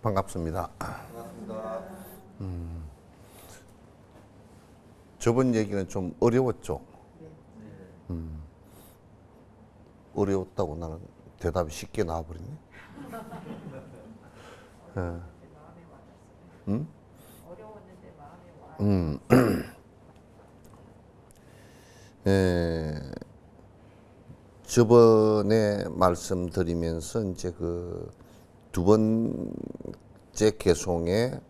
반갑습니다. 반갑습니다. 저번 얘기는 좀 어려웠죠? 어려웠다고 나는 대답이 쉽게 나와버리네. 응? 어려웠는데 마음에 와. 저번에 말씀드리면서 이제 그 두 번째 개송의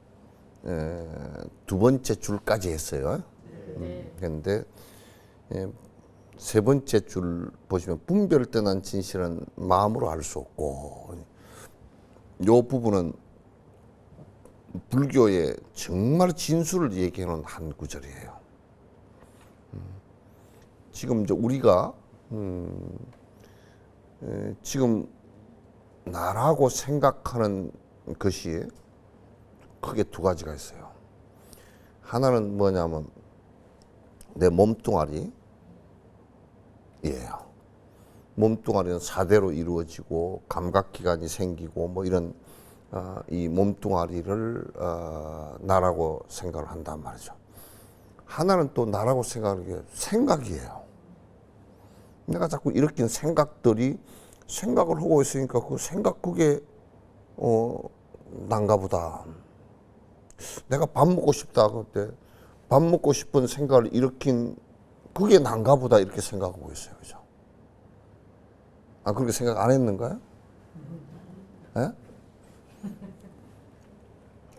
두 번째 줄까지 했어요. 그런데 세 번째 줄 보시면 분별 떠난 진실은 마음으로 알 수 없고, 요 부분은 불교의 정말 진수를 얘기하는 한 구절이에요. 지금 이제 우리가 지금 나라고 생각하는 것이 크게 두 가지가 있어요. 하나는 뭐냐면 내 몸뚱아리. 몸뚱아리는 사대로 이루어지고 감각기관이 생기고 뭐 이런 이 몸뚱아리를 나라고 생각을 한단 말이죠. 하나는 또 나라고 생각하는 게 생각이에요. 내가 자꾸 일으킨 생각들이 생각을 하고 있으니까 그 생각 그게 난가 보다. 내가 밥 먹고 싶다 그때 밥 먹고 싶은 생각을 일으킨 그게 난가 보다 이렇게 생각하고 있어요. 그죠? 아, 그렇게 생각 안 했는가요? 예?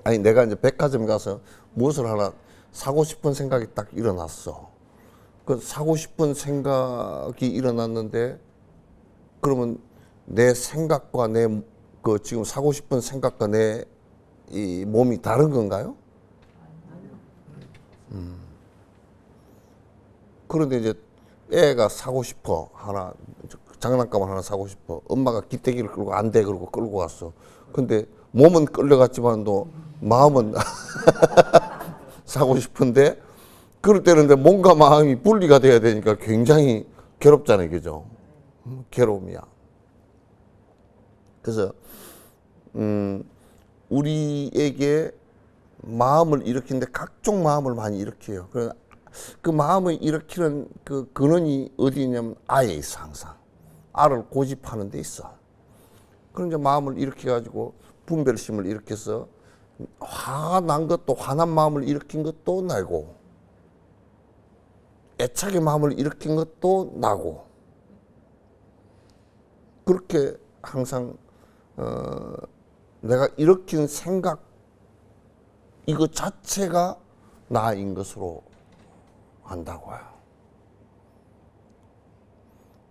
아니, 내가 이제 백화점 가서 무엇을 하나 사고 싶은 생각이 딱 일어났어. 그 사고 싶은 생각이 일어났는데, 그러면 내 생각과 내 그 지금 사고 싶은 생각과 내 이 몸이 다른 건가요? 그런데 이제 애가 사고 싶어. 하나, 장난감을 하나 사고 싶어. 엄마가 기대기를 끌고 안 돼. 그러고 끌고 갔어. 근데 몸은 끌려갔지만도 마음은 사고 싶은데, 그럴 때는 근데 몸과 마음이 분리가 돼야 되니까 굉장히 괴롭잖아요. 그죠? 괴로움이야. 그래서, 우리에게 마음을 일으키는데 각종 마음을 많이 일으켜요. 그 마음을 일으키는 그 근원이 어디 있냐면 아에 있어, 항상. 아를 고집하는 데 있어. 그런 이제 마음을 일으켜가지고 분별심을 일으켜서 화가 난 것도 화난 마음을 일으킨 것도 나고, 애착의 마음을 일으킨 것도 나고, 그렇게 항상 내가 일으킨 생각 이거 자체가 나인 것으로 한다고요.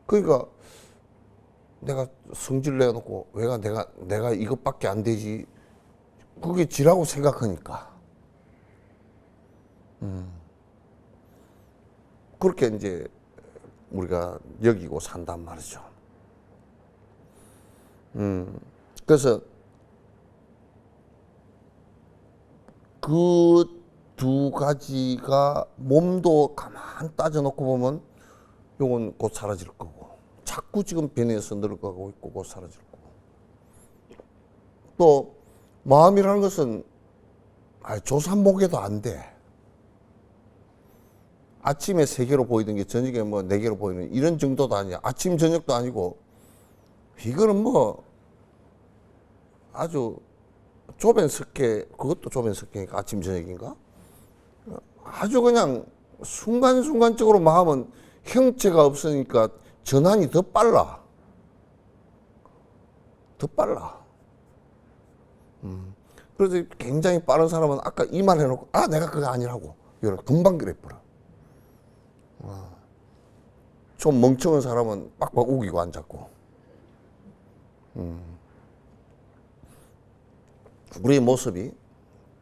그러니까 내가 성질 내놓고 왜가 내가 이것밖에 안 되지, 그게 지라고 생각하니까 그렇게 이제 우리가 여기고 산단 말이죠. 그래서 그 두 가지가 몸도 가만 따져놓고 보면 요건 곧 사라질 거고, 자꾸 지금 변해서 늙어가고 있고 곧 사라질 거고, 또 마음이라는 것은 조산모계도 안 돼. 아침에 3개로 보이던 게 저녁에 뭐 4개로 보이는 이런 정도도 아니야. 아침 저녁도 아니고, 이거는 뭐 아주 조변석회, 그것도 조변석회니까 아침 저녁인가? 아주 그냥 순간순간적으로 마음은 형체가 없으니까 전환이 더 빨라. 더 빨라. 그래서 굉장히 빠른 사람은 아까 이 말 해놓고 내가 그거 아니라고 이런 금방 그래버려. 좀 멍청한 사람은 빡빡 우기고 앉았고. 우리의 모습이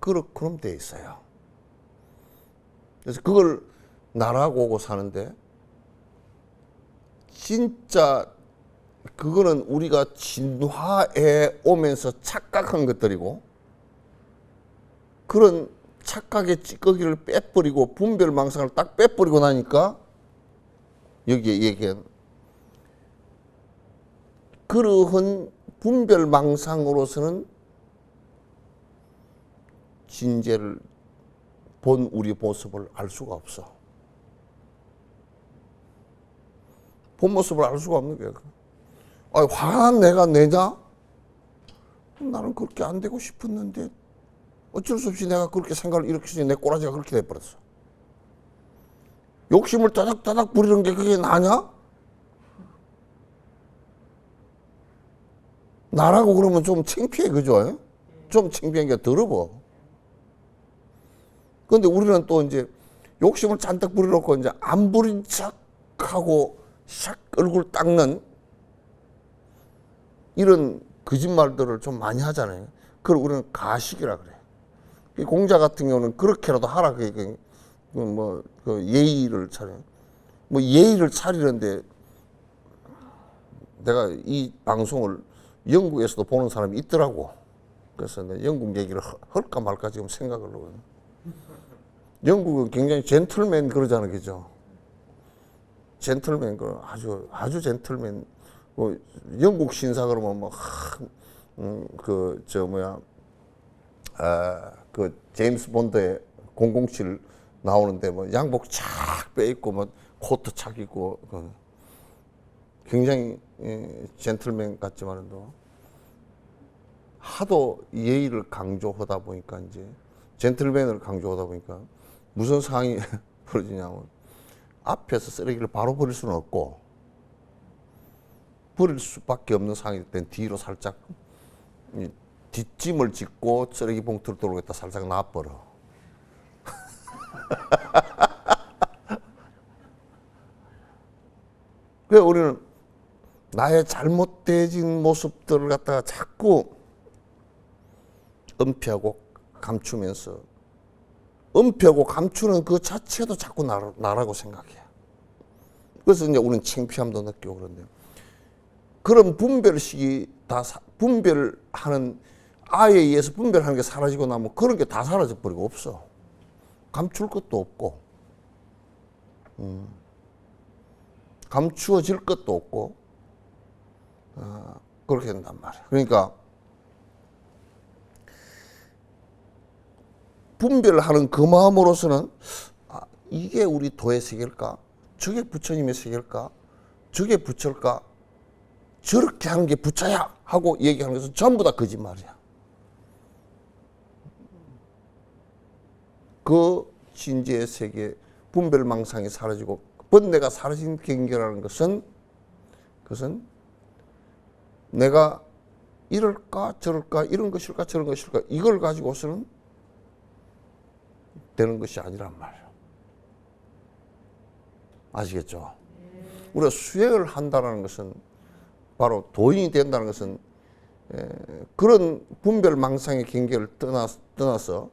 그럼 돼 있어요. 그래서 그걸 나라고 오고 사는데, 진짜 그거는 우리가 진화해 오면서 착각한 것들이고, 그런 착각의 찌꺼기를 빼버리고 분별망상을 딱 빼버리고 나니까 여기에 얘기한 그러한 분별망상으로서는 진제를 본 우리 모습을 알 수가 없어. 본 모습을 알 수가 없는 거야. 화난 내가 내냐? 나는 그렇게 안 되고 싶었는데 어쩔 수 없이 내가 그렇게 생각을 일으키니 내 꼬라지가 그렇게 돼버렸어. 욕심을 따닥따닥 부리는 게 그게 나냐? 나라고 그러면 좀 창피해, 그죠? 좀 창피한 게 더러워. 그런데 우리는 또 이제 욕심을 잔뜩 부려놓고 이제 안 부린 척하고 샥 얼굴 닦는 이런 거짓말들을 좀 많이 하잖아요. 그걸 우리는 가식이라 그래. 이 공자 같은 경우는 그렇게라도 하라. 그 예의를 차려. 뭐 예의를 차리는데 내가 이 방송을 영국에서도 보는 사람이 있더라고. 그래서 내가 영국 얘기를 할까 말까 지금 생각을 하고. 영국은 굉장히 젠틀맨 그러잖아요, 그죠? 젠틀맨, 아주 젠틀맨. 뭐 영국 신사 그러면 제임스 본드의 007 나오는데 뭐 양복 착 빼입고 뭐 코트 착 입고 굉장히 젠틀맨 같지만도 하도 예의를 강조하다 보니까 이제 젠틀맨을 강조하다 보니까 무슨 상황이 벌어지냐면 앞에서 쓰레기를 바로 버릴 수는 없고 버릴 수밖에 없는 상황일 땐 뒤로 살짝 뒷짐을 짓고 쓰레기 봉투를 들어오겠다 살짝 놔버려. 그래서 우리는 나의 잘못된 모습들을 갖다가 자꾸 은폐하고 감추면서 은폐하고 감추는 그 자체도 자꾸 나라고 생각해. 그래서 이제 우리는 창피함도 느끼고 그런데 그런 분별식이 다 분별하는 아에 의해서 분별하는 게 사라지고 나면 그런 게 다 사라져 버리고 없어. 감출 것도 없고 감추어질 것도 없고 그렇게 된단 말이야. 그러니까 분별하는 그 마음으로서는 이게 우리 도의 세계일까? 저게 부처님의 세계일까? 저게 부처일까? 저렇게 하는 게 부처야 하고 얘기하는 것은 전부 다 거짓말이야. 그 진지의 세계 분별망상이 사라지고 번뇌가 사라진 경계라는 것은 그것은 내가 이럴까 저럴까 이런 것일까 저런 것일까 이걸 가지고서는 되는 것이 아니란 말이에요. 아시겠죠? 우리가 수행을 한다는 것은 바로 도인이 된다는 것은 그런 분별망상의 경계를 떠나서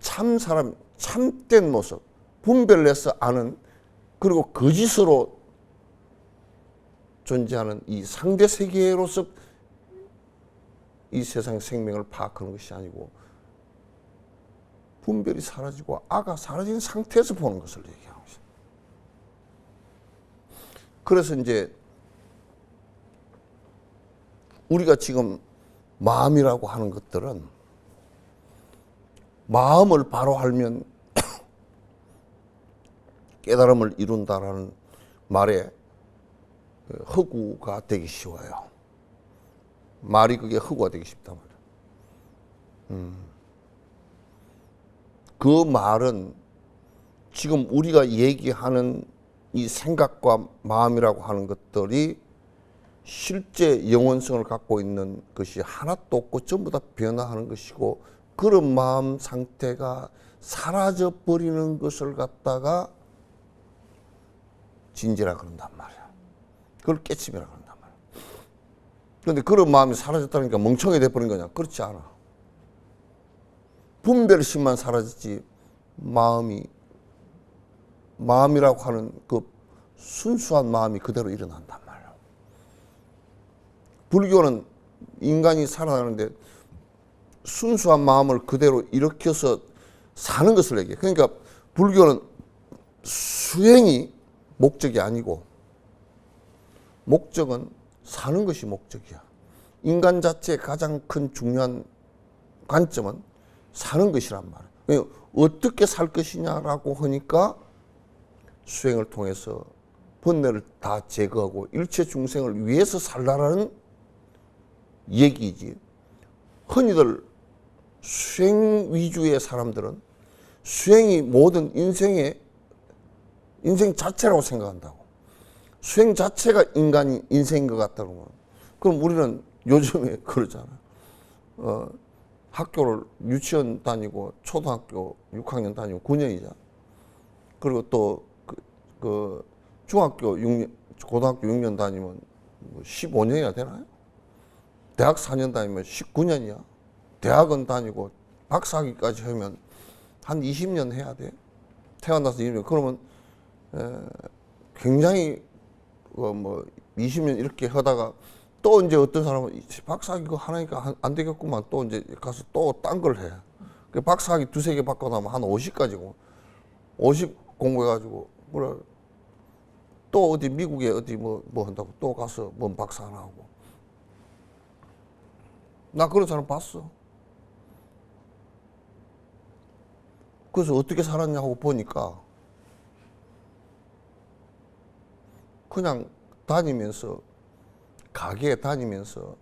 참 사람, 참된 모습, 분별해서 아는 그리고 거짓으로 존재하는 이 상대 세계로서 이 세상 생명을 파악하는 것이 아니고 분별이 사라지고 아가 사라진 상태에서 보는 것을 얘기하는 것입니다. 그래서 이제 우리가 지금 마음이라고 하는 것들은 마음을 바로 알면 깨달음을 이룬다라는 말에 허구가 되기 쉬워요. 말이 그게 허구가 되기 쉽단 말이에요. 그 말은 지금 우리가 얘기하는 이 생각과 마음이라고 하는 것들이 실제 영원성을 갖고 있는 것이 하나도 없고 전부 다 변화하는 것이고 그런 마음 상태가 사라져 버리는 것을 갖다가 진지라 그런단 말이야. 그걸 깨침이라 그런단 말이야. 그런데 그런 마음이 사라졌다니까 멍청이 돼버린 거냐? 그렇지 않아. 분별심만 사라졌지 마음이라고 하는 그 순수한 마음이 그대로 일어난단 말이야. 불교는 인간이 살아나는데 순수한 마음을 그대로 일으켜서 사는 것을 얘기해. 그러니까 불교는 수행이 목적이 아니고 목적은 사는 것이 목적이야. 인간 자체의 가장 큰 중요한 관점은 사는 것이란 말이에요. 어떻게 살 것이냐라고 하니까 수행을 통해서 번뇌를 다 제거하고 일체 중생을 위해서 살라라는 얘기이지. 흔히들 수행 위주의 사람들은 수행이 모든 인생 자체라고 생각한다고. 수행 자체가 인생인 것 같다는 거. 그럼 우리는 요즘에 그러잖아. 학교를 유치원 다니고 초등학교 6학년 다니고 9년이잖아. 그리고 또 중학교 6년, 고등학교 6년 다니면 15년이나 되나요? 대학 4년 다니면 19년이야. 대학원 다니고 박사학위까지 하면 한 20년 해야 돼. 태어나서 20년. 그러면 굉장히 20년 이렇게 하다가 또 이제 어떤 사람은 박사학위 그거 하나니까 안 되겠구만. 또 이제 가서 또 딴 걸 해. 그 박사학위 두세 개 받고 나면 한 50까지고 50 공부해가지고 그래. 또 어디 미국에 어디 뭐 한다고 또 가서 뭔 박사 하나 하고. 나 그런 사람 봤어. 그래서 어떻게 살았냐고 보니까 그냥 다니면서 가게에 다니면서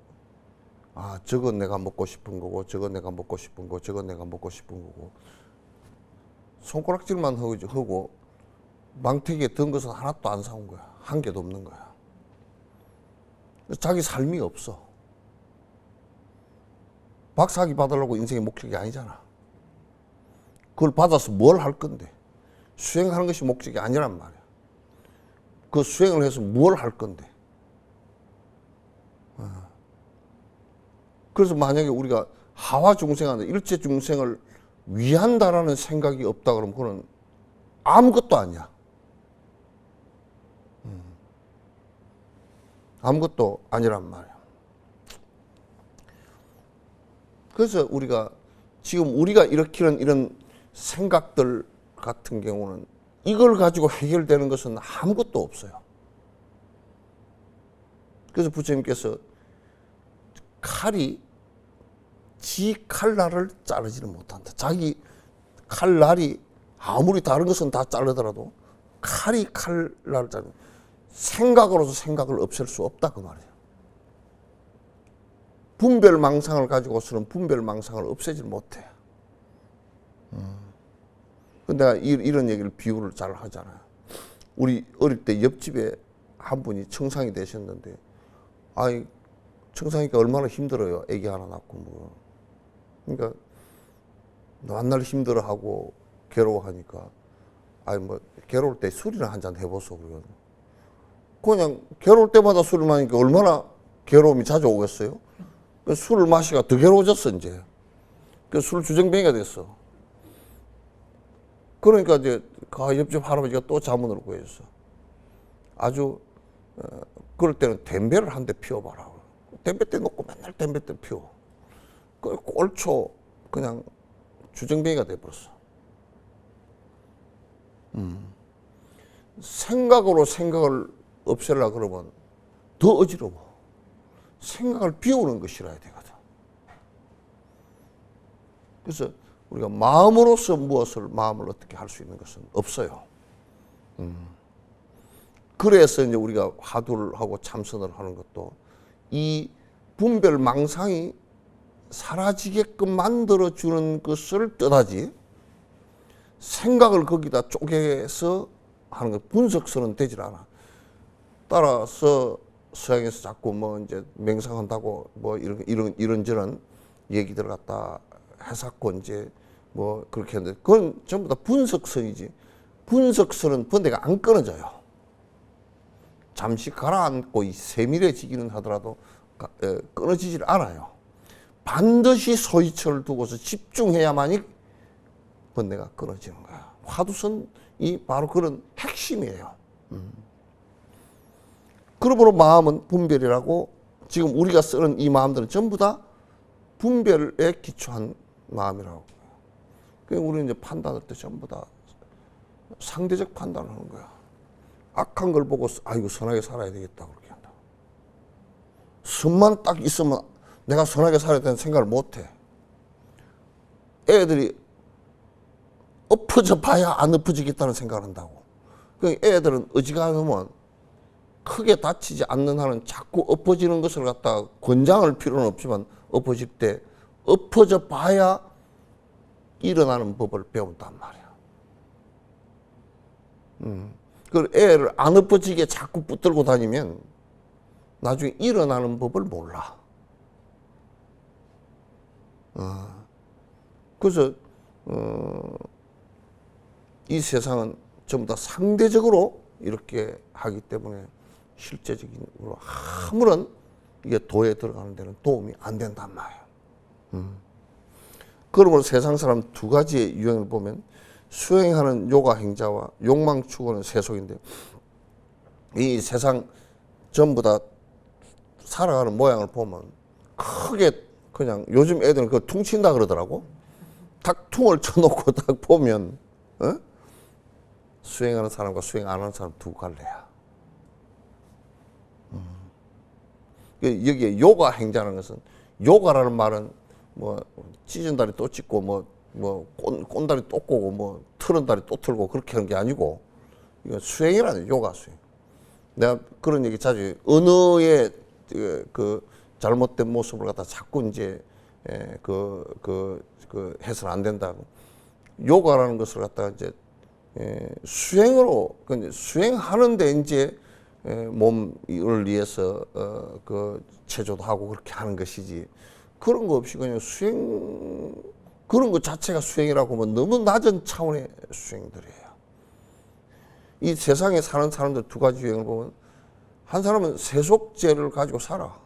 아 저건 내가 먹고 싶은 거고 저건 내가 먹고 싶은 거 저건 내가 먹고 싶은 거고 손가락질만 하고 망태기에 든 것은 하나도 안 사온 거야. 한 개도 없는 거야. 자기 삶이 없어. 박사학위 받으려고 인생의 목적이 아니잖아. 그걸 받아서 뭘 할 건데. 수행하는 것이 목적이 아니란 말이야. 그 수행을 해서 뭘 할 건데. 그래서 만약에 우리가 하와 중생한테 일체 중생을 위한다라는 생각이 없다 그러면 그건 아무것도 아니야. 아무것도 아니란 말이야. 그래서 우리가 지금 우리가 일으키는 이런 생각들 같은 경우는 이걸 가지고 해결되는 것은 아무것도 없어요. 그래서 부처님께서 칼이 지 칼날을 자르지는 못한다. 자기 칼날이 아무리 다른 것은 다 자르더라도 칼이 칼날을 자르는 생각으로서 생각을 없앨 수 없다 그 말이에요. 분별망상을 가지고서는 분별망상을 없애지 못해. 내가 이런 얘기를 비유를 잘 하잖아요. 우리 어릴 때 옆집에 한 분이 청상이 되셨는데 아이 청상이니까 얼마나 힘들어요. 애기 하나 낳고 뭐. 그러니까 만날 힘들어하고 괴로워하니까 아이 뭐 괴로울 때 술이나 한잔 해보소 그러거든. 그냥 괴로울 때마다 술을 마시니까 얼마나 괴로움이 자주 오겠어요. 술을 마시가 더 괴로워졌어 이제. 술 주정뱅이가 됐어. 그러니까 이제 옆집 할아버지가 또 자문을 구했어. 아주 그럴 때는 담배를 한 대 피워봐라. 담배대 놓고 맨날 담배대 피워. 그 꼴초 그냥 주정뱅이가 돼버렸어. 생각으로 생각을 없애려고 그러면 더 어지러워. 생각을 비우는 거 싫어야 되거든. 그래서 우리가 마음으로서 마음을 어떻게 할 수 있는 것은 없어요. 그래서 이제 우리가 화두를 하고 참선을 하는 것도 이 분별망상이 사라지게끔 만들어주는 것을 뜻하지 생각을 거기다 쪼개서 하는 것 분석서는 되질 않아. 따라서 서양에서 자꾸 뭐 이제 맹상한다고 뭐 이런저런 얘기들 갖다 해석고 이제 뭐 그렇게 했는데 그건 전부 다 분석선이지. 분석선은 번뇌가 안 끊어져요. 잠시 가라앉고 세밀해지기는 하더라도 끊어지질 않아요. 반드시 소이처를 두고서 집중해야만이 번뇌가 끊어지는 거야. 화두선이 바로 그런 핵심이에요. 그러므로 마음은 분별이라고 지금 우리가 쓰는 이 마음들은 전부 다 분별에 기초한 마음이라고. 그러니까 우리는 이제 판단할 때 전부 다 상대적 판단을 하는 거야. 악한 걸 보고 아이고 선하게 살아야 되겠다 그렇게 한다. 선만 딱 있으면 내가 선하게 살아야 되는 생각을 못 해. 애들이 엎어져 봐야 안 엎어지겠다는 생각을 한다고. 그 애들은 어지간하면 크게 다치지 않는 한은 자꾸 엎어지는 것을 갖다가 권장할 필요는 없지만 엎어질 때 엎어져 봐야 일어나는 법을 배운단 말이야. 그 애를 안 엎어지게 자꾸 붙들고 다니면 나중에 일어나는 법을 몰라. 그래서 이 세상은 전부 다 상대적으로 이렇게 하기 때문에 실제적으로 아무런 이게 도에 들어가는 데는 도움이 안 된단 말이에요. 그러므로 세상 사람 두 가지의 유형을 보면 수행하는 요가 행자와 욕망 추구하는 세속인데, 이 세상 전부 다 살아가는 모양을 보면 크게 그냥 요즘 애들은 그 퉁친다 그러더라고. 딱 퉁을 쳐놓고 딱 보면 수행하는 사람과 수행 안 하는 사람 두 갈래야. 여기에 요가 행자라는 것은, 요가라는 말은 뭐 찢은 다리 또 찢고 뭐 꼰다리 또 꼬고 뭐 틀은 다리 또 틀고 그렇게 하는 게 아니고, 이건 수행이라는 요가 수행. 내가 그런 얘기 자주, 언어의 그 잘못된 모습을 갖다 자꾸 이제 해서는 안 된다고. 요가라는 것을 갖다가 이제 수행으로, 수행하는데 이제 몸을 위해서 그 체조도 하고 그렇게 하는 것이지, 그런 거 없이 그냥 수행, 그런 것 자체가 수행이라고 하면 너무 낮은 차원의 수행들이에요. 이 세상에 사는 사람들 두 가지 유형을 보면, 한 사람은 세속죄를 가지고 살아.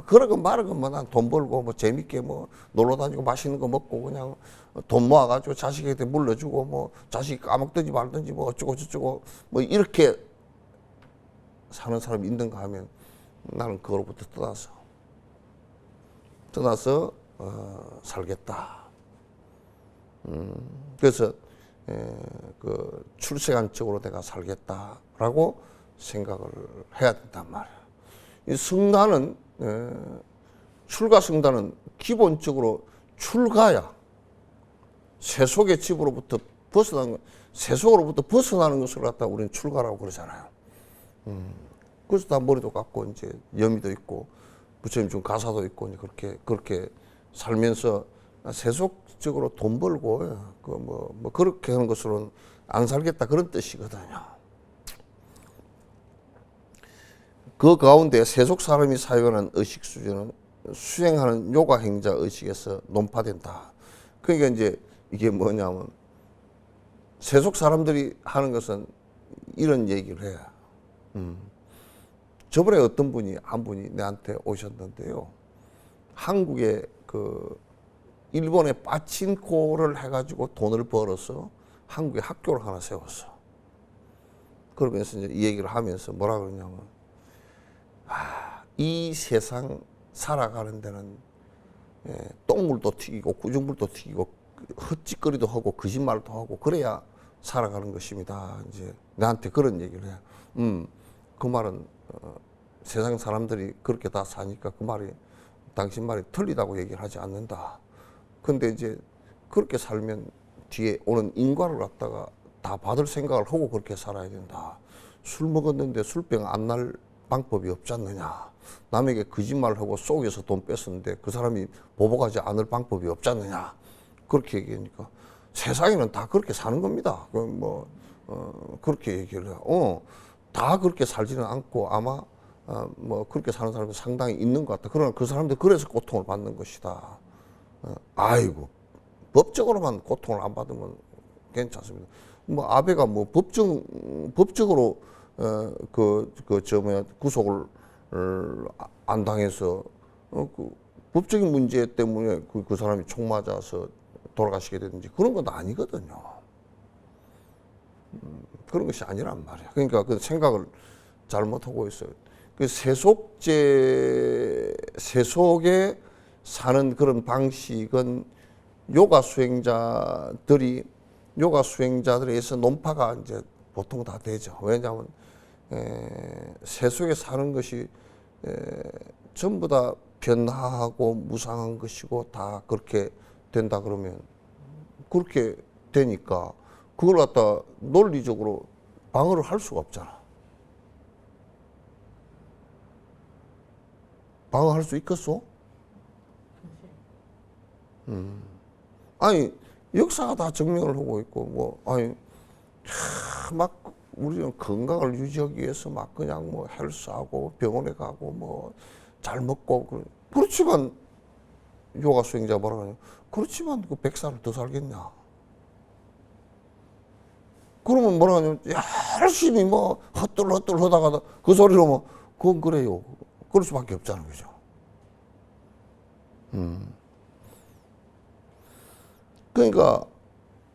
그러건 말건 뭐 난 돈 벌고 뭐 재밌게 뭐 놀러 다니고 맛있는 거 먹고 그냥 돈 모아가지고 자식한테 물려주고 뭐 자식이 까먹든지 말든지 뭐 어쩌고 저쩌고 뭐 이렇게 사는 사람이 있는가 하면, 나는 그거로부터 떠나서 살겠다. 그래서 그 출세관적으로 내가 살겠다라고 생각을 해야 된단 말이야. 이 성단은, 출가 성단은 기본적으로 출가야. 세속의 집으로부터 벗어나는, 세속으로부터 벗어나는 것을 갖다 우리는 출가라고 그러잖아요. 그래서 다 머리도 감고 이제 염이도 있고 부처님 준 가사도 있고 그렇게 살면서 세속적으로 돈 벌고 뭐 그렇게 하는 것으로는 안 살겠다, 그런 뜻이거든요. 그 가운데 세속 사람이 사용하는 의식 수준은 수행하는 요가 행자 의식에서 논파된다. 그러니까 이제 이게 뭐냐면, 세속 사람들이 하는 것은 이런 얘기를 해요. 저번에 어떤 분이, 한 분이 내한테 오셨는데요. 한국에 일본에 빠친코를 해가지고 돈을 벌어서 한국에 학교를 하나 세웠어. 그러면서 이제 이 얘기를 하면서 뭐라 그러냐면, 이 세상 살아가는 데는 똥물도 튀기고 구중물도 튀기고 헛짓거리도 하고 거짓말도 하고 그래야 살아가는 것입니다. 이제 나한테 그런 얘기를 해요. 그 말은 세상 사람들이 그렇게 다 사니까 그 말이, 당신 말이 틀리다고 얘기를 하지 않는다. 근데 이제 그렇게 살면 뒤에 오는 인과를 갖다가 다 받을 생각을 하고 그렇게 살아야 된다. 술 먹었는데 술병 안 날 방법이 없지 않느냐. 남에게 거짓말을 하고 속여서 돈 뺐었는데 그 사람이 보복하지 않을 방법이 없지 않느냐. 그렇게 얘기하니까 세상에는 다 그렇게 사는 겁니다. 그렇게 얘기를 해요. 다 그렇게 살지는 않고 아마 뭐 그렇게 사는 사람도 상당히 있는 것 같다. 그러나 그 사람들 그래서 고통을 받는 것이다. 아이고, 법적으로만 고통을 안 받으면 괜찮습니다. 뭐 아베가 뭐 법적으로 구속을 안 당해서 그 법적인 문제 때문에 그 사람이 총 맞아서 돌아가시게 되든지 그런 건 아니거든요. 그런 것이 아니란 말이야. 그러니까 그 생각을 잘못하고 있어요. 그 세속에 사는 그런 방식은 요가 수행자들에서 논파가 이제 보통 다 되죠. 왜냐하면 세속에 사는 것이 전부 다 변화하고 무상한 것이고 다 그렇게 된다 그러면 그렇게 되니까 그걸 갖다 논리적으로 방어를 할 수가 없잖아. 방어할 수 있겠어? 아니 역사가 다 증명을 하고 있고 뭐 아니 막 우리는 건강을 유지하기 위해서 막 그냥 뭐 헬스하고 병원에 가고 뭐 잘 먹고 그렇지만 요가 수행자 뭐라 그러냐? 그렇지만 그 100살을 더 살겠냐? 그러면 뭐라 하냐면 열심히 뭐 헛둘 하다가 그 소리로 뭐 그건 그래요. 그럴 수밖에 없잖아, 그죠? 그러니까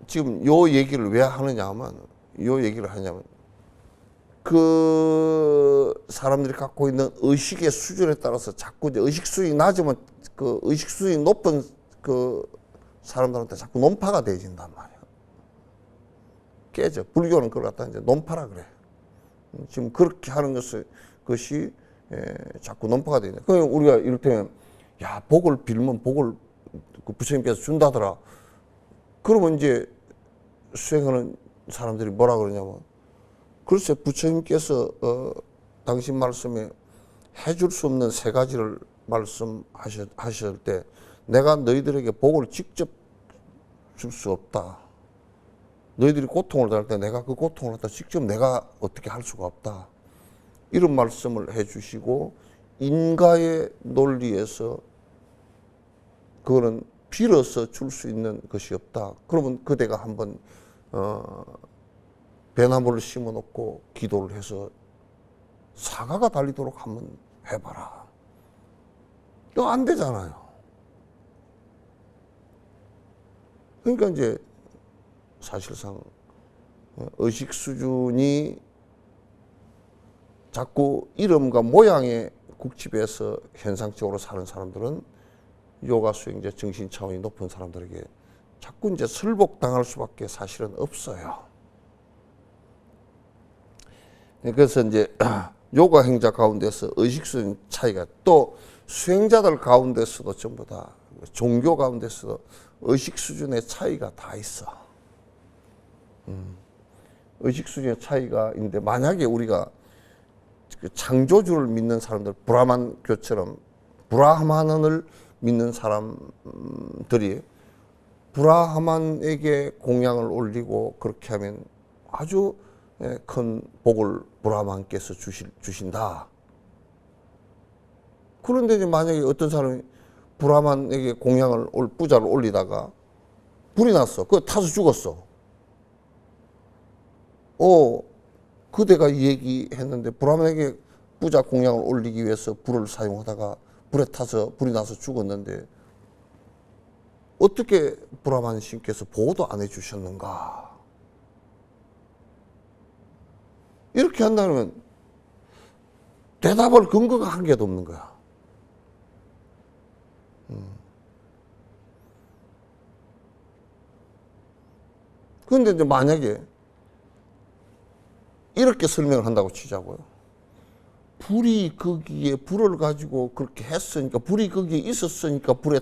지금 요 얘기를 왜 하느냐 하면 요 얘기를 하냐면 그 사람들이 갖고 있는 의식의 수준에 따라서 자꾸 이제 의식 수준이 낮으면 그 의식 수준이 높은 그 사람들한테 자꾸 논파가 되어진단 말이야. 깨져. 불교는 그걸 갖다 이제 논파라 그래. 지금 그렇게 하는 것이 자꾸 논파가 되냐. 그럼 우리가 이를테면 야 복을 빌면 복을 그 부처님께서 준다더라. 그러면 이제 수행하는 사람들이 뭐라 그러냐면 글쎄 부처님께서 당신 말씀에 해줄 수 없는 세 가지를 말씀하실 때 내가 너희들에게 복을 직접 줄 수 없다. 너희들이 고통을 당할 때 내가 그 고통을 갖다 직접 내가 어떻게 할 수가 없다. 이런 말씀을 해주시고 인가의 논리에서 그거는 빌어서 줄 수 있는 것이 없다. 그러면 그대가 한번 배나무를 심어놓고 기도를 해서 사과가 달리도록 한번 해봐라. 이거 안 되잖아요. 그러니까 이제 사실상 의식 수준이 자꾸 이름과 모양의 국집에서 현상적으로 사는 사람들은 요가 수행자 정신 차원이 높은 사람들에게 자꾸 이제 설복당할 수밖에 사실은 없어요. 그래서 이제 요가 행자 가운데서 의식 수준 차이가 또 수행자들 가운데서도 전부 다 종교 가운데서도 의식 수준의 차이가 다 있어. 의식 수준의 차이가 있는데 만약에 우리가 그 창조주를 믿는 사람들 브라만교처럼 브라하만을 믿는 사람들이 브라하만에게 공양을 올리고 그렇게 하면 아주 큰 복을 브라하만께서 주신다. 그런데 이제 만약에 어떤 사람이 브라하만에게 공양을 부자를 올리다가 불이 났어. 그거 타서 죽었어. 그대가 이 얘기했는데 브라하만에게 부자 공양을 올리기 위해서 불을 사용하다가 불이 나서 죽었는데 어떻게 브라만 신께서 보호도 안 해주셨는가? 이렇게 한다면 대답할 근거가 한 개도 없는 거야. 그런데 이제 만약에 이렇게 설명을 한다고 치자고요. 불이 거기에 불을 가지고 그렇게 했으니까 불이 거기에 있었으니까 불에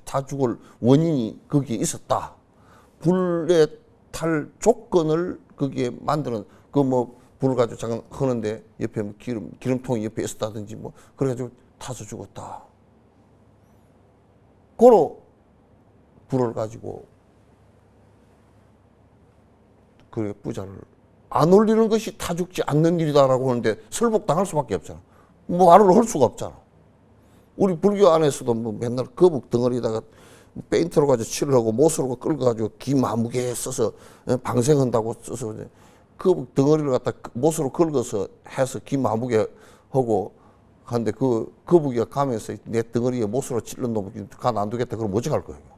타 죽을 원인이 거기에 있었다. 불에 탈 조건을 거기에 만드는 그 뭐 불을 가지고 잠깐 하는데 옆에 뭐 기름통이 옆에 있었다든지 뭐 그래가지고 타서 죽었다. 고로 불을 가지고 그 부자를 안 올리는 것이 타 죽지 않는 일이다라고 하는데 설복당할 수밖에 없잖아. 뭐 말을 할 수가 없잖아. 우리 불교 안에서도 뭐 맨날 거북 덩어리에다가 페인트로 가지고 칠을 하고 못으로 끌고 가지고 기 마무게 써서 방생한다고 써서 거북 덩어리를 갖다 못으로 긁어서 해서 기 마무게 하고 하는데 그 거북이가 가면서 내 덩어리에 못으로 찔른 놈 가만 안 두겠다. 그럼 어찌 할 거예요?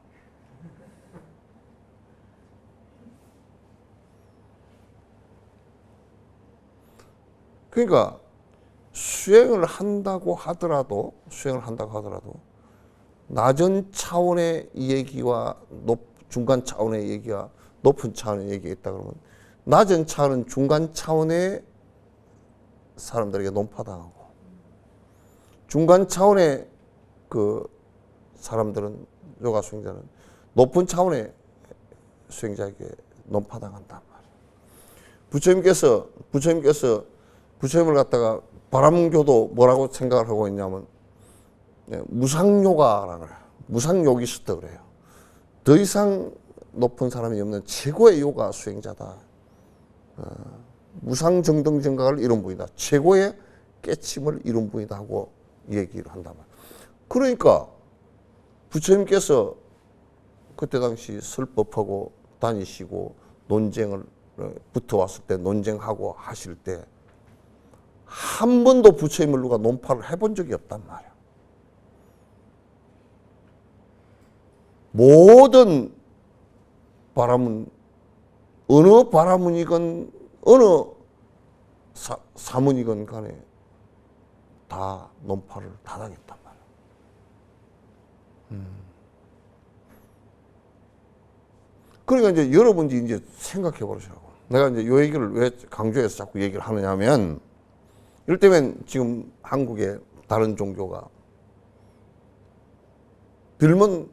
그러니까 수행을 한다고 하더라도 낮은 차원의 얘기와 중간 차원의 얘기와 높은 차원의 얘기가 있다 그러면 낮은 차원은 중간 차원의 사람들에게 논파당하고 중간 차원의 그 사람들은 요가 수행자는 높은 차원의 수행자에게 논파당한단 말이에요. 부처님께서 부처님을 갖다가 바람교도 뭐라고 생각을 하고 있냐면 무상요가라는 거예요. 무상욕이 있었다 그래요. 더 이상 높은 사람이 없는 최고의 요가 수행자다. 무상정등정각을 이룬 분이다. 최고의 깨침을 이룬 분이다 하고 얘기를 한단 말이에요. 그러니까 부처님께서 그때 당시 설법하고 다니시고 논쟁을 붙어왔을 때 논쟁하고 하실 때 한 번도 부처님을 누가 논파를 해본 적이 없단 말이에요. 모든 바람은 어느 바람문이건 어느 사문이건 간에 다 논파를 다 당했단 말이에요. 그러니까 이제 여러분들이 이제 생각해 보시라고. 내가 이제 요 얘기를 왜 강조해서 자꾸 얘기를 하느냐 하면, 이럴 때면 지금 한국의 다른 종교가 들면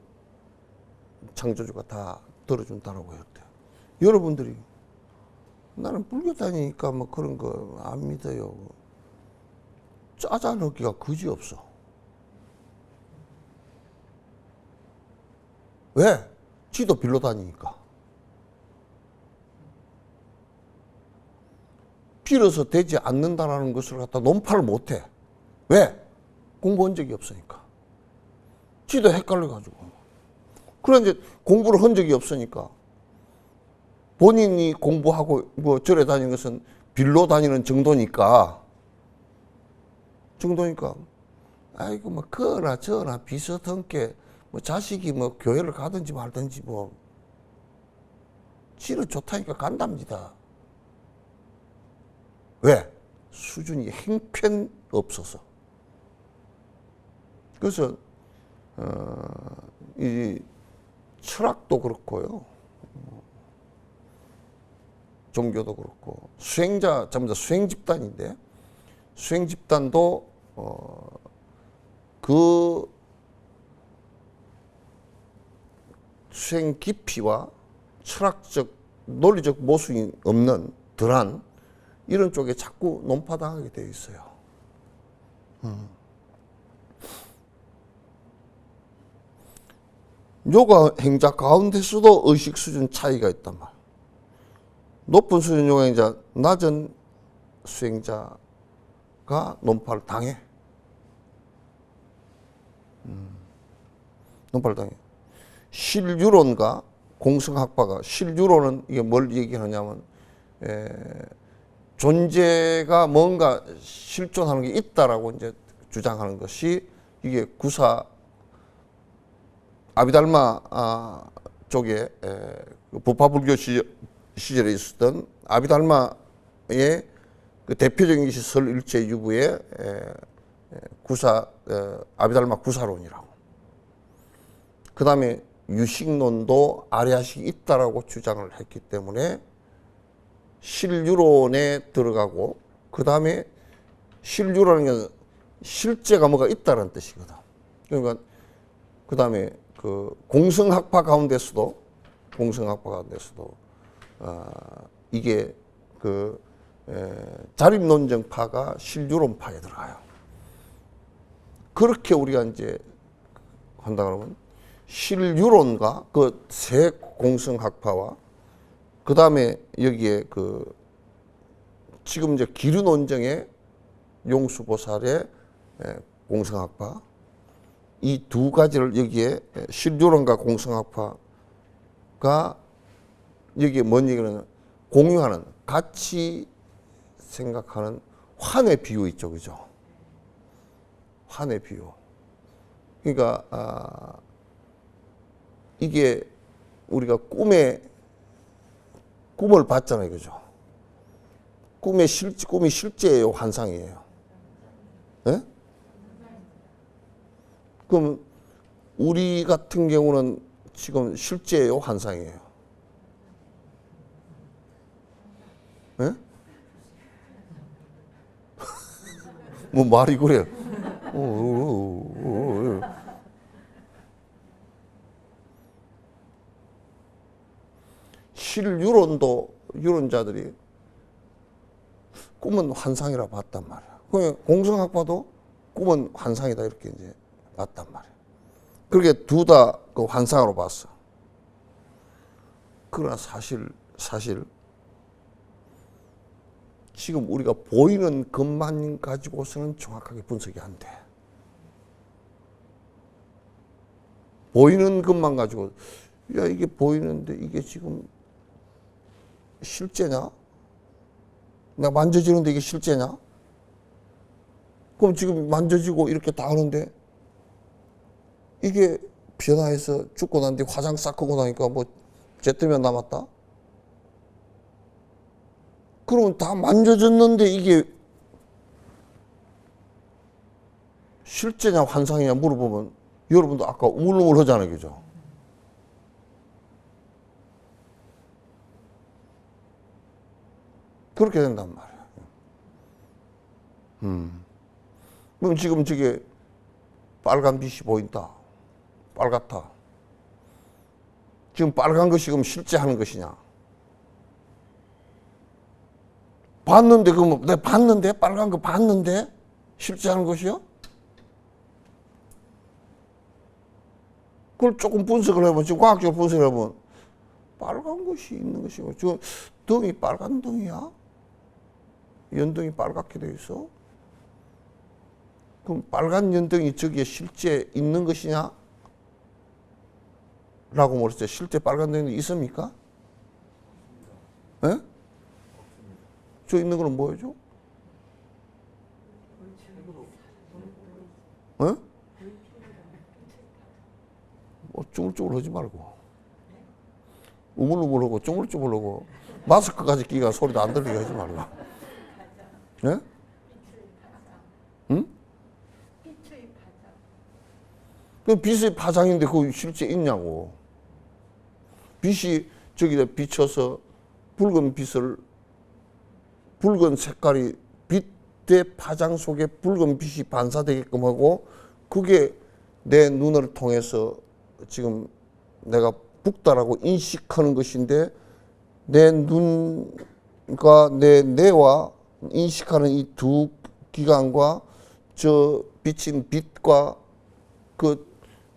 창조주가 다 들어준다라고 했대요. 여러분들이 나는 불교 다니니까 뭐 그런 거 안 믿어요. 짜자 넣기가 그지없어. 왜? 지도 빌로 다니니까. 빌어서 되지 않는다라는 것을 갖다 논파를 못해. 왜? 공부한 적이 없으니까. 지도 헷갈려가지고. 그래 이제 공부를 한 적이 없으니까 본인이 공부하고 뭐 절에 다니는 것은 빌로 다니는 정도니까 아이고 뭐 그나 저나 비슷한 게 뭐 자식이 뭐 교회를 가든지 말든지 뭐 지는 좋다니까 간답니다. 왜? 수준이 형편없어서. 그래서 이 철학도 그렇고요, 종교도 그렇고 수행자 전부 다 수행 집단인데 수행 집단도 그 수행 깊이와 철학적 논리적 모순이 없는 덜한 이런 쪽에 자꾸 논파당하게 되어 있어요. 요가 행자 가운데서도 의식 수준 차이가 있단 말이에요. 높은 수준 요가 행자, 낮은 수행자가 논파를 당해. 논파를 당해. 실유론과 공성학파가, 실유론은 이게 뭘 얘기하냐면 존재가 뭔가 실존하는 게 있다라고 이제 주장하는 것이 이게 구사 아비달마 쪽에 부파불교 시절에 있었던 아비달마의 그 대표적인 것이 설일제유부의 구사 아비달마 구사론이라고. 그 다음에 유식론도 아리아식이 있다라고 주장을 했기 때문에 실유론에 들어가고, 그 다음에 실유라는 게 실제가 뭐가 있다는 뜻이거든. 그러니까 그 다음에 그 공성학파 가운데서도 이게 그 자립논정파가 실유론파에 들어가요. 그렇게 우리가 이제 한다 그러면 실유론과 그 새 공성학파와 그 다음에 여기에 그 지금 이제 기류논정의 용수보살의 공성학파, 이 두 가지를 여기에 실유론과 공성학파가 여기에 뭔 얘기는 공유하는, 같이 생각하는 환의 비유 있죠, 그죠? 환의 비유. 그러니까 이게 우리가 꿈을 봤잖아요, 그죠? 꿈이 실제예요, 환상이에요? 네? 그럼 우리 같은 경우는 지금 실제예요, 환상이에요? 네? 뭐 말이 그래? 실유론도 유론자들이 꿈은 환상이라 봤단 말이야. 그 공성학파도 꿈은 환상이다 이렇게 이제 봤단 말이야. 그렇게 둘 다 그 환상으로 봤어. 그러나 사실 지금 우리가 보이는 것만 가지고서는 정확하게 분석이 안 돼. 보이는 것만 가지고 야 이게 보이는데 이게 지금 실제냐? 내가 만져지는데 이게 실제냐? 그럼 지금 만져지고 이렇게 다 하는데 이게 변화해서 죽고 난 뒤에 화장 싹 하고 나니까 뭐 잿더미가 남았다? 그러면 다 만져졌는데 이게 실제냐 환상이냐 물어보면 여러분도 아까 우물우물 하잖아요. 그죠? 그렇게 된단 말이야. 그럼 지금 저게 빨간 빛이 보인다. 빨갛다. 지금 빨간 것이 그럼 실제 하는 것이냐? 봤는데, 그럼 내가 봤는데? 빨간 거 봤는데? 실제 하는 것이요? 그걸 조금 분석을 해보면, 지금 과학적으로 분석을 해보면, 빨간 것이 있는 것이고, 지금 등이 빨간 등이야? 연등이 빨갛게 되어 있어? 그럼 빨간 연등이 저기에 실제 있는 것이냐? 라고 물었어요. 실제 빨간 등이 있습니까? 예? 저 있는 거는 뭐예요? 예? 뭐 쭈글쭈글 하지 말고 우물우물하고 쭈글쭈글하고 마스크까지 끼가 소리도 안 들리게 하지 말고. 예? 응? 그 빛의 파장인데 그거 실제 있냐고. 빛이 저기다 비쳐서 붉은 빛을 붉은 색깔이 빛의 파장 속에 붉은 빛이 반사되게끔 하고 그게 내 눈을 통해서 지금 내가 붉다라고 인식하는 것인데 내 눈과 내 뇌와 인식하는 이 두 기관과 저 비친 빛과 그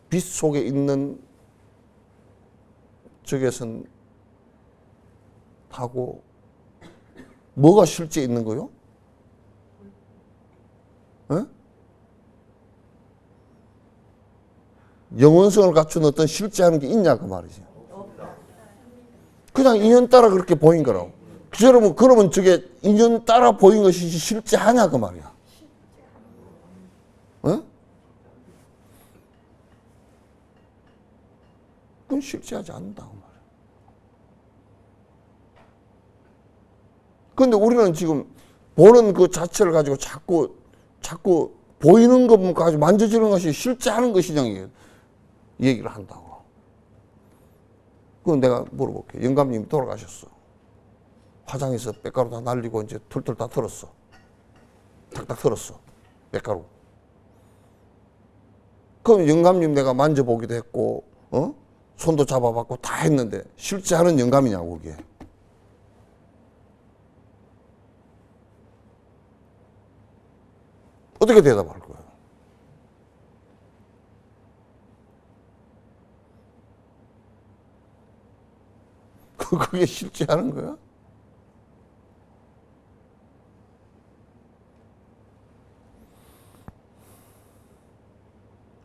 빛 속에 있는 적외선 하고 뭐가 실제 있는 거요? 에? 영원성을 갖춘 어떤 실제 하는 게 있냐 그 말이지. 그냥 인연 따라 그렇게 보인 거라고. 그러면 저게 인연 따라 보인 것이 실제 하냐 그 말이야. 에? 그건 실제하지 않는다고 말이야. 그런데 우리는 지금 보는 그 자체를 가지고 자꾸 보이는 것만 가지고 만져지는 것이 실제 하는 것이냐 얘기를 한다고. 그건 내가 물어볼게. 영감님이 돌아가셨어. 화장해서 빽가루 다 날리고 이제 툴툴 다 털었어. 탁탁 털었어. 빽가루. 그럼 영감님 내가 만져보기도 했고, 손도 잡아봤고 다 했는데 실제 하는 영감이냐고 그게. 어떻게 대답할 거야? 그게 실제 하는 거야?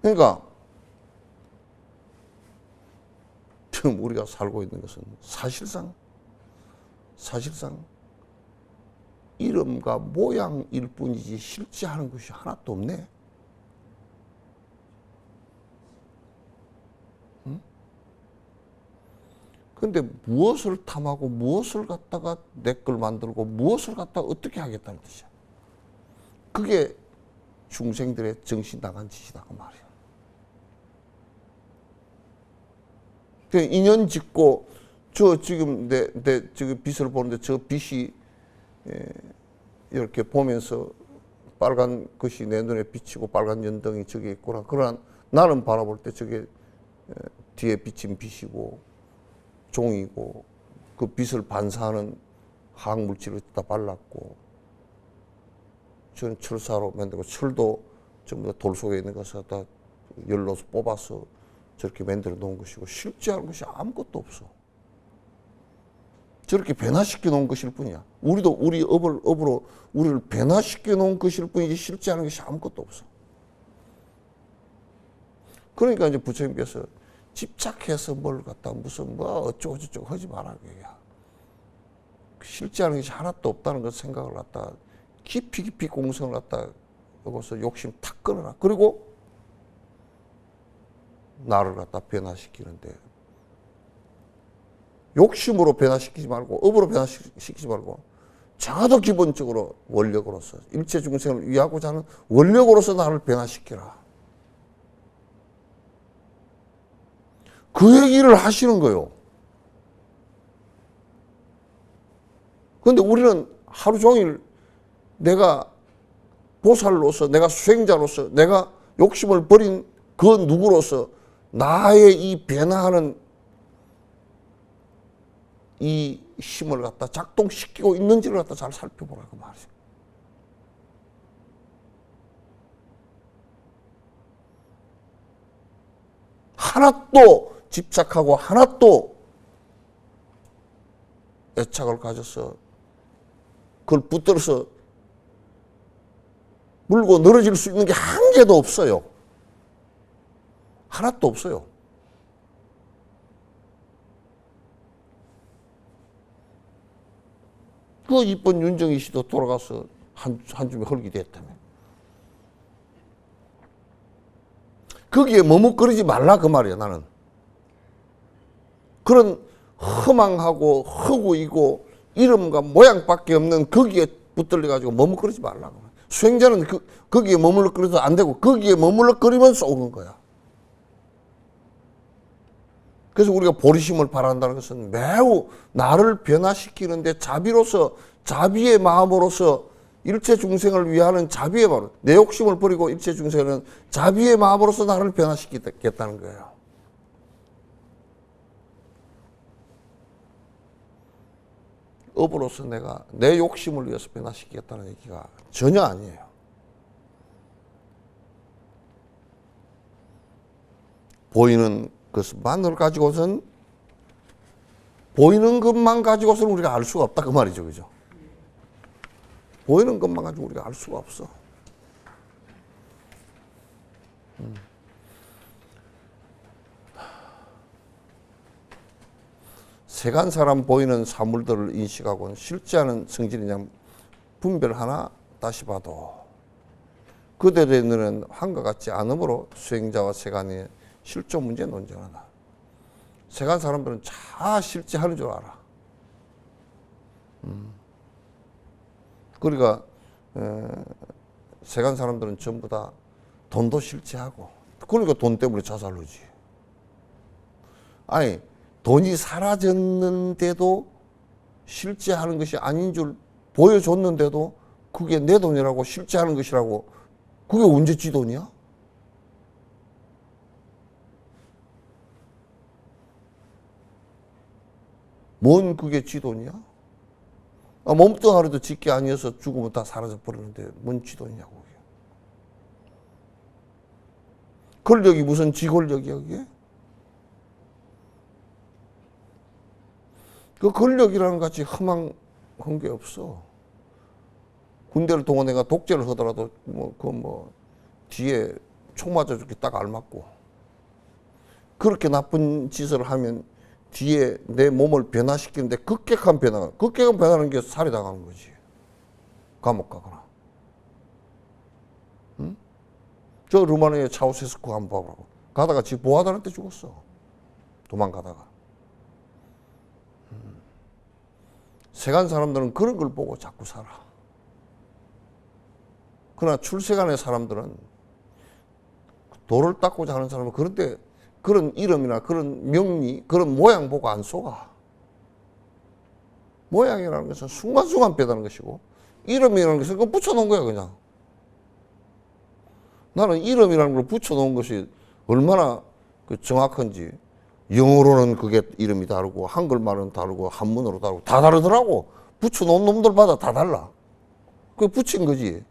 그러니까 지금 우리가 살고 있는 것은 사실상 이름과 모양일 뿐이지 실제 하는 것이 하나도 없네. 응? 근데 무엇을 탐하고 무엇을 갖다가 내 걸 만들고 무엇을 갖다가 어떻게 하겠다는 뜻이야. 그게 중생들의 정신 나간 짓이다 그 말이야. 그 인연 짓고 저 지금 내 지금 빛을 보는데 저 빛이 이렇게 보면서 빨간 것이 내 눈에 비치고 빨간 연등이 저기 있구나. 그러나 나는 바라볼 때 저게 뒤에 비친 빛이고 종이고 그 빛을 반사하는 화학물질을 다 발랐고, 저는 철사로 만들고, 철도 전부 다 돌 속에 있는 것을 다 열로서 뽑아서 저렇게 만들어 놓은 것이고, 실제 하는 것이 아무것도 없어. 저렇게 변화시켜 놓은 것일 뿐이야. 우리도 우리 업으로 우리를 변화시켜 놓은 것일 뿐이지 실제 하는 것이 아무것도 없어. 그러니까 이제 부처님께서 집착해서 뭘 갖다 무슨 뭐 어쩌고저쩌고 하지 말라고 얘기야. 실제 하는 것이 하나도 없다는 걸 생각을 갖다 깊이 공성을 갖다 여기서 욕심 탁 끊어라. 그리고 나를 갖다 변화시키는데, 욕심으로 변화시키지 말고 업으로 변화시키지 말고 자가도 기본적으로 원력으로서 일체 중생을 위하고자 하는 원력으로서 나를 변화시키라. 그 얘기를 하시는 거예요. 그런데 우리는 하루 종일 내가 보살로서, 내가 수행자로서, 내가 욕심을 버린 그 누구로서 나의 이 변화하는 이 힘을 갖다 작동시키고 있는지를 갖다 잘 살펴보라 그 말이죠. 하나도 집착하고 하나도 애착을 가져서 그걸 붙들어서 물고 늘어질 수 있는 게 한 개도 없어요. 하나도 없어요. 그 이쁜 윤정희 씨도 돌아가서 한 줌에 흙이 됐다며. 거기에 머뭇거리지 말라 그 말이야 나는. 그런 허망하고 허구이고 이름과 모양밖에 없는 거기에 붙들려가지고 머뭇거리지 말라고. 수행자는 거기에 머물러거려도 안 되고 거기에 머물러거리면 쏘는 거야. 그래서 우리가 보리심을 바란다는 것은 매우 나를 변화시키는데 자비로서, 자비의 마음으로서 일체 중생을 위하는 자비의 마음, 내 욕심을 버리고 일체 중생은 자비의 마음으로서 나를 변화시키겠다는 거예요. 업으로서 내가 내 욕심을 위해서 변화시키겠다는 얘기가 전혀 아니에요. 보이는 것만을 가지고선, 보이는 것만 가지고서는 우리가 알 수가 없다 그 말이죠, 그죠? 보이는 것만 가지고 우리가 알 수가 없어. 세간 사람 보이는 사물들을 인식하고는 실제 하는 성질이 그냥 분별하나 다시 봐도 그들의 눈은 환과 같지 않으므로 수행자와 세간의 실존 문제 논쟁하다. 세간 사람들은 다 실제 하는 줄 알아. 그러니까 세간 사람들은 전부 다 돈도 실제하고, 그러니까 돈 때문에 자살하지. 아니 돈이 사라졌는데도 실제하는 것이 아닌 줄 보여줬는데도 그게 내 돈이라고 실제하는 것이라고, 그게 언제 지 돈이야? 뭔 그게 지 돈이야? 몸뚱 하루도 짓게 아니어서 죽으면 다 사라져 버리는데 뭔 지 돈이냐고. 권력이 무슨 지 권력이야 그게? 그 권력이라는 같이 험한 게 없어. 군대를 동원해가 독재를 하더라도 뒤에 총 맞아 죽기 딱 알맞고, 그렇게 나쁜 짓을 하면 뒤에 내 몸을 변화시키는데 급격한 변화는 게 살해 당하는 거지. 감옥 가거나. 응? 저 루마니아 차우세스쿠 한번 봐보라고. 가다가 지 보아들한테 죽었어. 도망가다가. 세간 사람들은 그런 걸 보고 자꾸 살아. 그러나 출세간의 사람들은, 돌을 닦고자 하는 사람은 그런데 그런 이름이나 그런 명리, 그런 모양 보고 안 속아. 모양이라는 것은 순간순간 변하는 것이고, 이름이라는 것은 그거 붙여놓은 거야 그냥. 나는 이름이라는 걸 붙여놓은 것이 얼마나 정확한지, 영어로는 그게 이름이 다르고 한글말은 다르고 한문으로 다르고 다 다르더라고. 붙여놓은 놈들마다 다 달라. 그게 붙인 거지.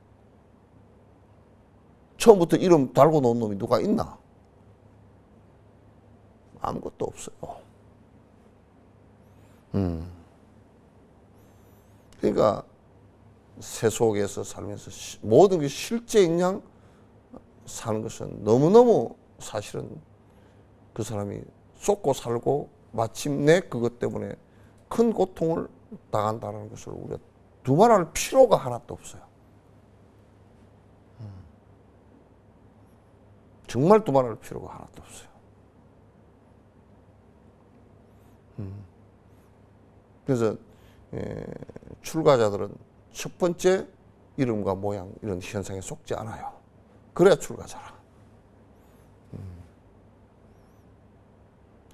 처음부터 이름 달고 놓은 놈이 누가 있나? 아무것도 없어요. 그러니까 세속에서 살면서 모든 게 실제인 양 사는 것은 너무너무 사실은 그 사람이 쏟고 살고 마침내 그것 때문에 큰 고통을 당한다는 것을 우리가 두말할 필요가 하나도 없어요. 정말 두말할 필요가 하나도 없어요. 그래서 출가자들은 첫 번째 이름과 모양 이런 현상에 속지 않아요. 그래야 출가자라.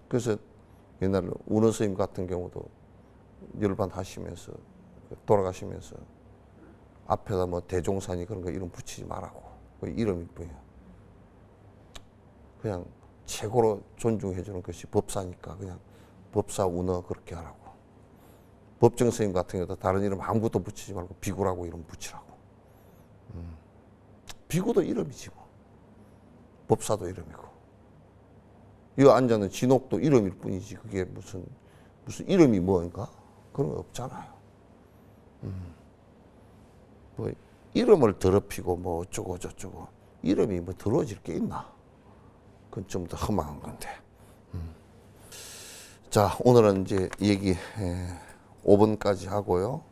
그래서 옛날에 운어 스님 같은 경우도 열반 하시면서 돌아가시면서 앞에다 뭐 대종산이 그런 거 이름 붙이지 말라고. 그 이름이 뭐예요? 그냥 최고로 존중해주는 것이 법사니까 그냥 법사 운어 그렇게 하라고. 법정 스님 같은 경우도 다른 이름 아무것도 붙이지 말고 비구라고 이름 붙이라고. 비구도 이름이지 뭐. 법사도 이름이고. 이 앉아는 진옥도 이름일 뿐이지 그게 무슨 이름이 뭔가 그런 거 없잖아요. 뭐 이름을 더럽히고 뭐 어쩌고 저쩌고 이름이 뭐 더러워질 게 있나? 그건 좀 더 험한 건데. 자, 오늘은 이제 얘기 5번까지 하고요.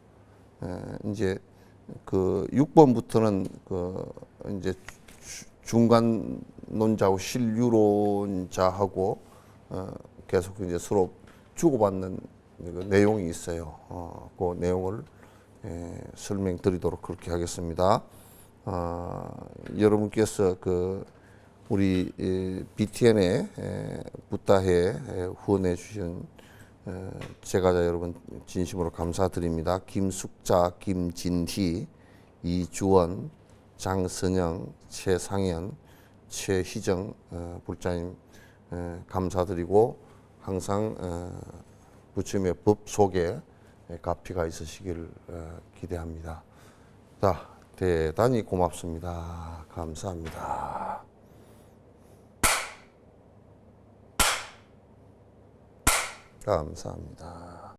이제 그 6번부터는 그 이제 중간 논자하고 실유론자하고 계속 이제 서로 주고받는 그 내용이 있어요. 그 내용을 설명드리도록 그렇게 하겠습니다. 여러분께서 그 우리 BTN에 붓다해 후원해 주신 제가자 여러분 진심으로 감사드립니다. 김숙자, 김진희, 이주원, 장선영, 최상현, 최희정 불자님 감사드리고 항상 부처님의 법 속에 가피가 있으시길 기대합니다. 자, 대단히 고맙습니다. 감사합니다. 감사합니다.